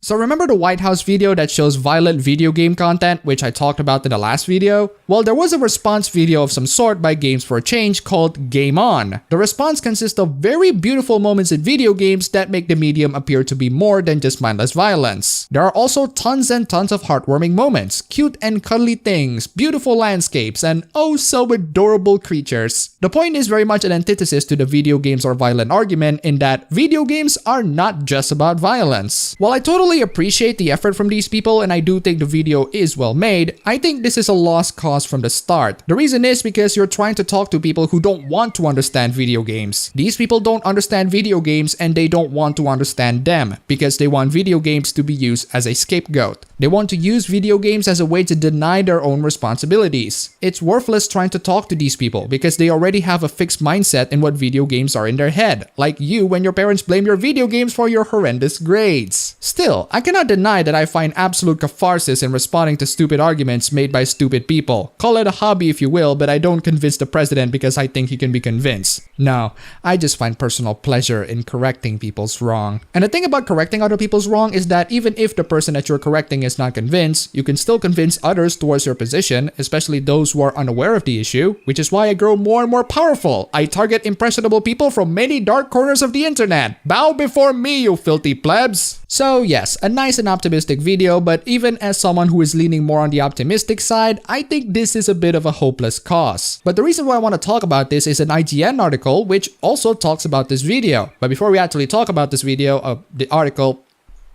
So remember the White House video that shows violent video game content, which I talked about in the last video? Well, there was a response video of some sort by Games for a Change called Game On. The response consists of very beautiful moments in video games that make the medium appear to be more than just mindless violence. There are also tons and tons of heartwarming moments, cute and cuddly things, beautiful landscapes, and oh so adorable creatures. The point is very much an antithesis to the video games are violent argument in that video games are not just about violence. While I totally appreciate the effort from these people and I do think the video is well made, I think this is a lost cause from the start. The reason is because you're trying to talk to people who don't want to understand video games. These people don't understand video games and they don't want to understand them because they want video games to be used as a scapegoat. They want to use video games as a way to deny their own responsibilities. It's worthless trying to talk to these people because they already have a fixed mindset in what video games are in their head, like you when your parents blame your video games for your horrendous grades. Still, I cannot deny that I find absolute catharsis in responding to stupid arguments made by stupid people. Call it a hobby if you will, but I don't convince the president because I think he can be convinced. No, I just find personal pleasure in correcting people's wrong. And the thing about correcting other people's wrong is that even if the person that you're correcting is not convinced, you can still convince others towards your position, especially those who are unaware of the issue, which is why I grow more and more powerful. I target impressionable people from many dark corners of the internet. Bow before me, you filthy plebs! So yes, a nice and optimistic video, but even as someone who is leaning more on the optimistic side, I think this is a bit of a hopeless cause. But the reason why I want to talk about this is an IGN article which also talks about this video. But before we actually talk about this video, the article,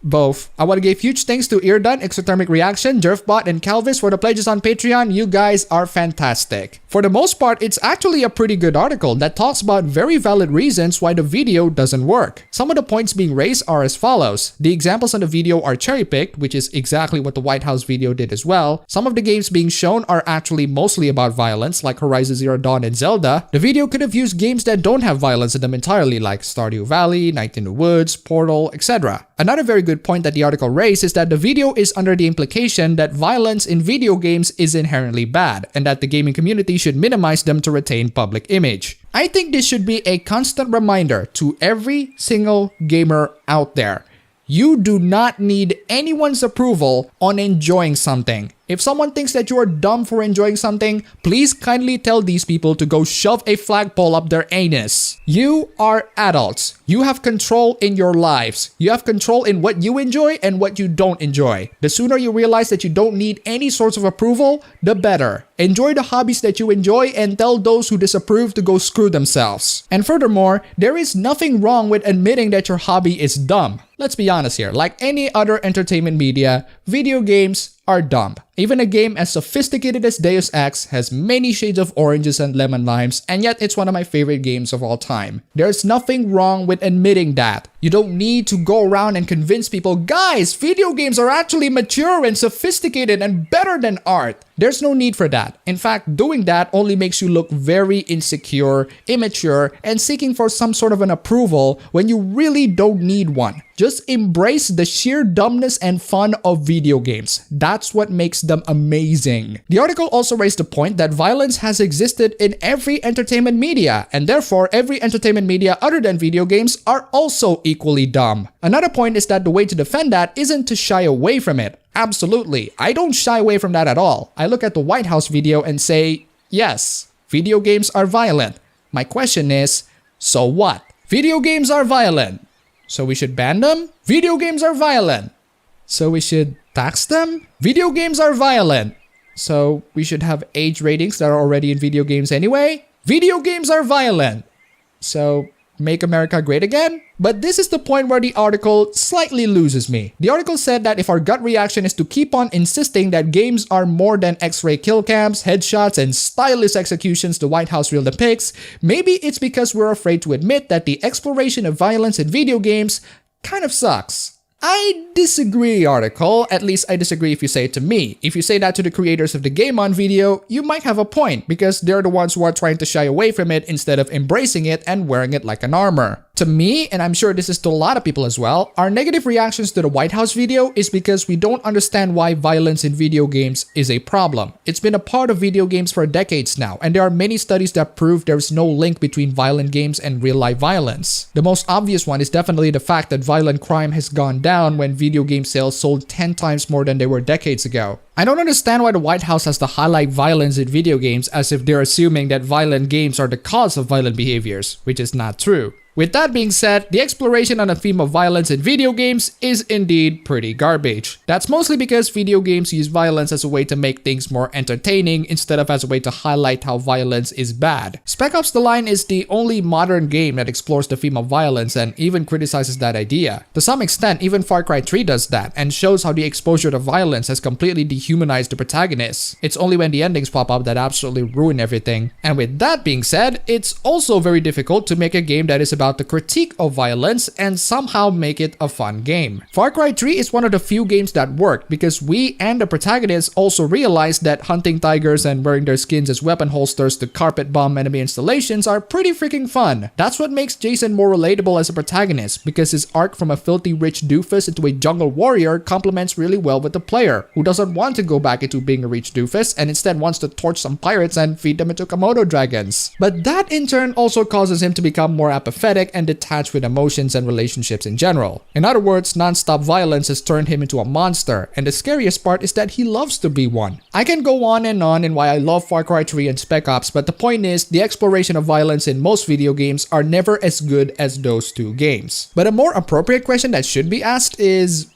both, I want to give huge thanks to Eardun, Exothermic Reaction, Jerfbot, and Calvis for the pledges on Patreon. You guys are fantastic. For the most part, it's actually a pretty good article that talks about very valid reasons why the video doesn't work. Some of the points being raised are as follows. The examples on the video are cherry-picked, which is exactly what the White House video did as well. Some of the games being shown are actually mostly about violence, like Horizon Zero Dawn and Zelda. The video could have used games that don't have violence in them entirely, like Stardew Valley, Night in the Woods, Portal, etc. Another very good point that the article raised is that the video is under the implication that violence in video games is inherently bad, and that the gaming community should minimize them to retain public image. I think this should be a constant reminder to every single gamer out there. You do not need anyone's approval on enjoying something. If someone thinks that you are dumb for enjoying something, please kindly tell these people to go shove a flagpole up their anus. You are adults. You have control in your lives. You have control in what you enjoy and what you don't enjoy. The sooner you realize that you don't need any sorts of approval, the better. Enjoy the hobbies that you enjoy and tell those who disapprove to go screw themselves. And furthermore, there is nothing wrong with admitting that your hobby is dumb. Let's be honest here, like any other entertainment media, video games are dumb. Even a game as sophisticated as Deus Ex has many shades of oranges and lemon limes, and yet it's one of my favorite games of all time. There's nothing wrong with admitting that. You don't need to go around and convince people, guys, video games are actually mature and sophisticated and better than art. There's no need for that. In fact, doing that only makes you look very insecure, immature, and seeking for some sort of an approval when you really don't need one. Just embrace the sheer dumbness and fun of video games. That's what makes them amazing. The article also raised the point that violence has existed in every entertainment media, and therefore every entertainment media other than video games are also equally dumb. Another point is that the way to defend that isn't to shy away from it. Absolutely, I don't shy away from that at all. I look at the White House video and say, yes, video games are violent. My question is, so what? Video games are violent, so we should ban them? Video games are violent, so we should tax them? Video games are violent, so we should have age ratings that are already in video games anyway? Video games are violent, so make America great again? But this is the point where the article slightly loses me. The article said that if our gut reaction is to keep on insisting that games are more than X-ray kill cams, headshots, and stylish executions the White House reel depicts, maybe it's because we're afraid to admit that the exploration of violence in video games kind of sucks. I disagree, article. At least I disagree if you say it to me. If you say that to the creators of the Game On video, you might have a point because they're the ones who are trying to shy away from it instead of embracing it and wearing it like an armor. To me, and I'm sure this is to a lot of people as well, our negative reactions to the White House video is because we don't understand why violence in video games is a problem. It's been a part of video games for decades now, and there are many studies that prove there is no link between violent games and real-life violence. The most obvious one is definitely the fact that violent crime has gone down when video game sales sold 10 times more than they were decades ago. I don't understand why the White House has to highlight violence in video games as if they're assuming that violent games are the cause of violent behaviors, which is not true. With that being said, the exploration on the theme of violence in video games is indeed pretty garbage. That's mostly because video games use violence as a way to make things more entertaining instead of as a way to highlight how violence is bad. Spec Ops: The Line is the only modern game that explores the theme of violence and even criticizes that idea. To some extent, even Far Cry 3 does that and shows how the exposure to violence has completely dehumanized the protagonists. It's only when the endings pop up that absolutely ruin everything. And with that being said, it's also very difficult to make a game that is about the critique of violence and somehow make it a fun game. Far Cry 3 is one of the few games that worked because we and the protagonists also realized that hunting tigers and wearing their skins as weapon holsters to carpet bomb enemy installations are pretty freaking fun. That's what makes Jason more relatable as a protagonist, because his arc from a filthy rich doofus into a jungle warrior complements really well with the player, who doesn't want to go back into being a rich doofus and instead wants to torch some pirates and feed them into Komodo dragons. But that in turn also causes him to become more apathetic and detached with emotions and relationships in general. In other words, non-stop violence has turned him into a monster, and the scariest part is that he loves to be one. I can go on in why I love Far Cry 3 and Spec Ops, but the point is, the exploration of violence in most video games are never as good as those two games. But a more appropriate question that should be asked is,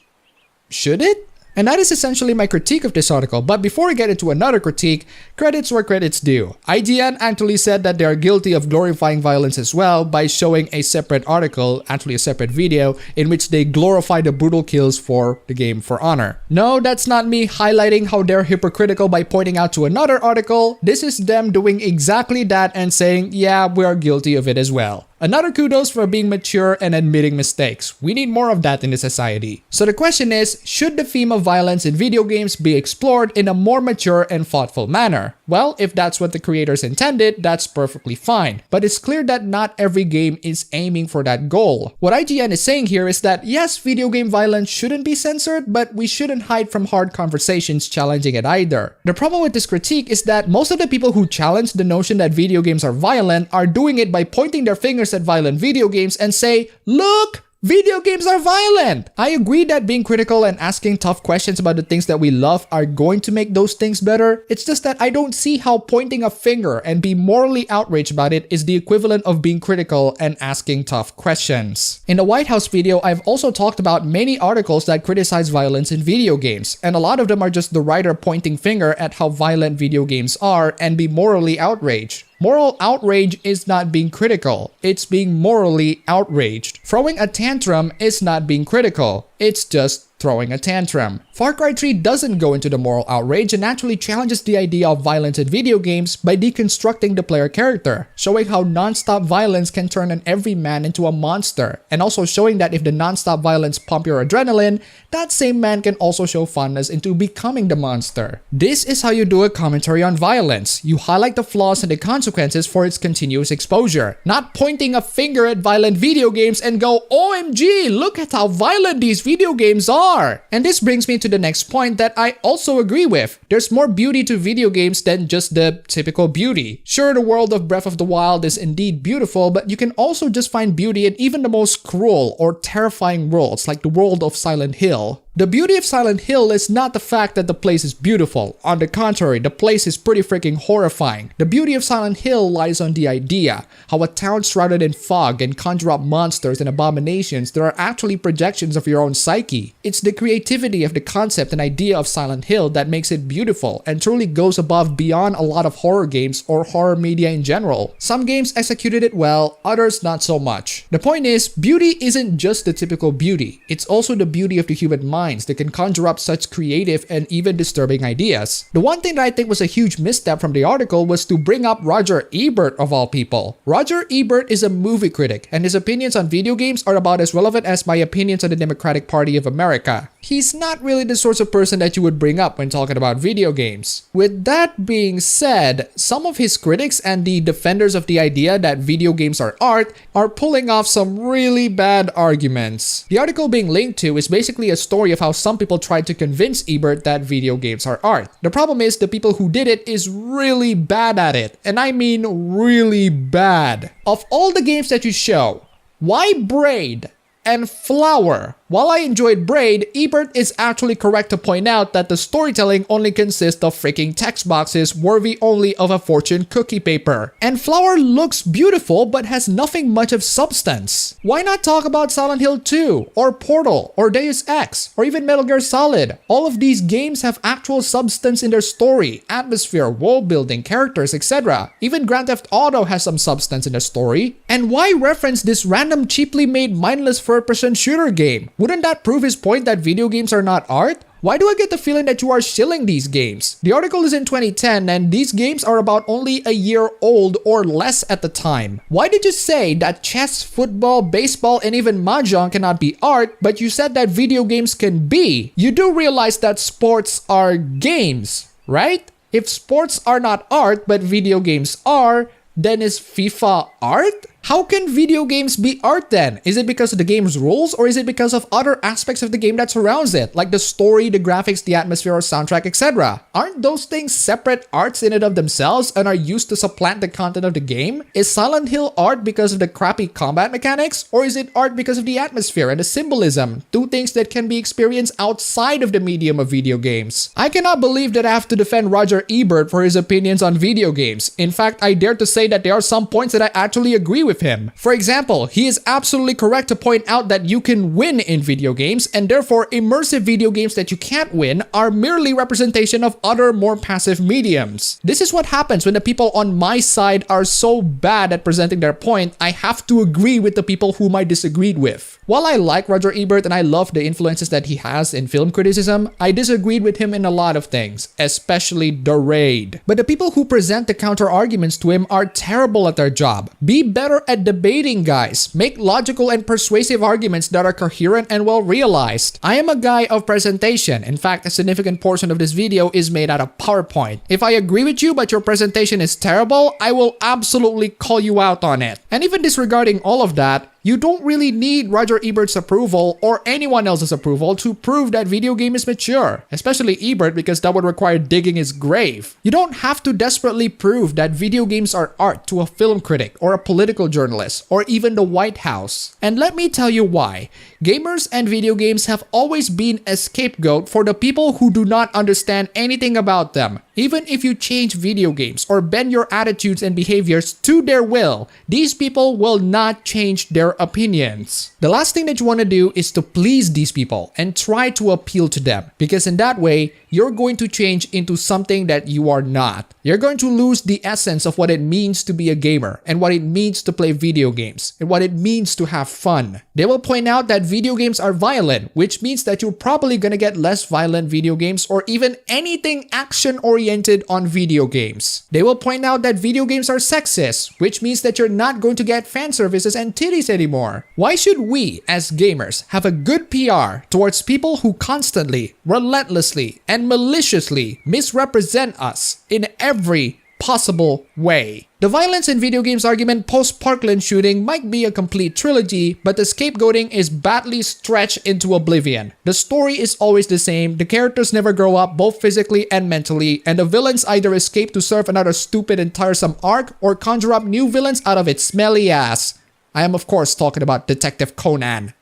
should it? And that is essentially my critique of this article, but before I get into another critique, credits where credit's due. IGN actually said that they are guilty of glorifying violence as well by showing a separate article, actually a separate video, in which they glorify the brutal kills for the game For Honor. No, that's not me highlighting how they're hypocritical by pointing out to another article. This is them doing exactly that and saying, yeah, we are guilty of it as well. Another kudos for being mature and admitting mistakes. We need more of that in the society. So the question is, should the theme of violence in video games be explored in a more mature and thoughtful manner? Well, if that's what the creators intended, that's perfectly fine. But it's clear that not every game is aiming for that goal. What IGN is saying here is that yes, video game violence shouldn't be censored, but we shouldn't hide from hard conversations challenging it either. The problem with this critique is that most of the people who challenge the notion that video games are violent are doing it by pointing their fingers at violent video games and say, look, video games are violent! I agree that being critical and asking tough questions about the things that we love are going to make those things better. It's just that I don't see how pointing a finger and be morally outraged about it is the equivalent of being critical and asking tough questions. In the White House video, I've also talked about many articles that criticize violence in video games, and a lot of them are just the writer pointing finger at how violent video games are and be morally outraged. Moral outrage is not being critical, it's being morally outraged. Throwing a tantrum is not being critical, it's just throwing a tantrum. Far Cry 3 doesn't go into the moral outrage and actually challenges the idea of violence in video games by deconstructing the player character, showing how non-stop violence can turn an everyman into a monster, and also showing that if the non-stop violence pump your adrenaline, that same man can also show fondness into becoming the monster. This is how you do a commentary on violence. You highlight the flaws and the consequences for its continuous exposure, not pointing a finger at violent video games and go, OMG, look at how violent these video games are! And this brings me to the next point that I also agree with. There's more beauty to video games than just the typical beauty. Sure, the world of Breath of the Wild is indeed beautiful, but you can also just find beauty in even the most cruel or terrifying worlds, like the world of Silent Hill. The beauty of Silent Hill is not the fact that the place is beautiful. On the contrary, the place is pretty freaking horrifying. The beauty of Silent Hill lies on the idea, how a town shrouded in fog and conjure up monsters and abominations that are actually projections of your own psyche. It's the creativity of the concept and idea of Silent Hill that makes it beautiful and truly goes above beyond a lot of horror games or horror media in general. Some games executed it well, others not so much. The point is, beauty isn't just the typical beauty, it's also the beauty of the human mind that can conjure up such creative and even disturbing ideas. The one thing that I think was a huge misstep from the article was to bring up Roger Ebert of all people. Roger Ebert is a movie critic, and his opinions on video games are about as relevant as my opinions on the Democratic Party of America. he's not really the sort of person that you would bring up when talking about video games. With that being said, some of his critics and the defenders of the idea that video games are art are pulling off some really bad arguments. The article being linked to is basically a story of how some people tried to convince Ebert that video games are art. The problem is the people who did it is really bad at it, and I mean really bad. Of all the games that you show, why Braid and Flower? While I enjoyed Braid, Ebert is actually correct to point out that the storytelling only consists of freaking text boxes worthy only of a fortune cookie paper. And Flower looks beautiful but has nothing much of substance. Why not talk about Silent Hill 2, or Portal, or Deus Ex, or even Metal Gear Solid? All of these games have actual substance in their story, atmosphere, world building, characters, etc. Even Grand Theft Auto has some substance in the story. And why reference this random cheaply made mindless third-person shooter game? Wouldn't that prove his point that video games are not art? Why do I get the feeling that you are shilling these games? The article is in 2010 and these games are about only a year old or less at the time. Why did you say that chess, football, baseball, and even mahjong cannot be art, but you said that video games can be? You do realize that sports are games, right? If sports are not art but video games are, then is FIFA art? How can video games be art then? Is it because of the game's rules or is it because of other aspects of the game that surrounds it, like the story, the graphics, the atmosphere or soundtrack, etc.? Aren't those things separate arts in and of themselves and are used to supplant the content of the game? Is Silent Hill art because of the crappy combat mechanics, or is it art because of the atmosphere and the symbolism, two things that can be experienced outside of the medium of video games? I cannot believe that I have to defend Roger Ebert for his opinions on video games. In fact, I dare to say that there are some points that I actually agree with him. For example, he is absolutely correct to point out that you can win in video games, and therefore immersive video games that you can't win are merely representation of other more passive mediums. This is what happens when the people on my side are so bad at presenting their point. I have to agree with the people whom I disagreed with. While I like Roger Ebert and I love the influences that he has in film criticism, I disagreed with him in a lot of things, especially The Raid. But the people who present the counter arguments to him are terrible at their job. Be better at debating, guys. Make logical and persuasive arguments that are coherent and well realized. I am a guy of presentation. In fact, a significant portion of this video is made out of PowerPoint. If I agree with you but your presentation is terrible, I will absolutely call you out on it. And even disregarding all of that, you don't really need Roger Ebert's approval or anyone else's approval to prove that video game is mature, especially Ebert, because that would require digging his grave. You don't have to desperately prove that video games are art to a film critic or a political journalist or even the White House. And let me tell you why. Gamers and video games have always been a scapegoat for the people who do not understand anything about them. Even if you change video games or bend your attitudes and behaviors to their will, these people will not change their opinions. The last thing that you want to do is to please these people and try to appeal to them, because in that way, you're going to change into something that you are not. You're going to lose the essence of what it means to be a gamer and what it means to play video games and what it means to have fun. They will point out that video games are violent, which means that you're probably gonna get less violent video games or even anything action-oriented on video games. They will point out that video games are sexist, which means that you're not going to get fan services and titties anymore. Why should we, as gamers, have a good PR towards people who constantly, relentlessly, and maliciously misrepresent us in every possible way? The violence in video games argument post-Parkland shooting might be a complete trilogy, but the scapegoating is badly stretched into oblivion. The story is always the same, the characters never grow up both physically and mentally, and the villains either escape to serve another stupid and tiresome arc or conjure up new villains out of its smelly ass. I am of course talking about Detective Conan.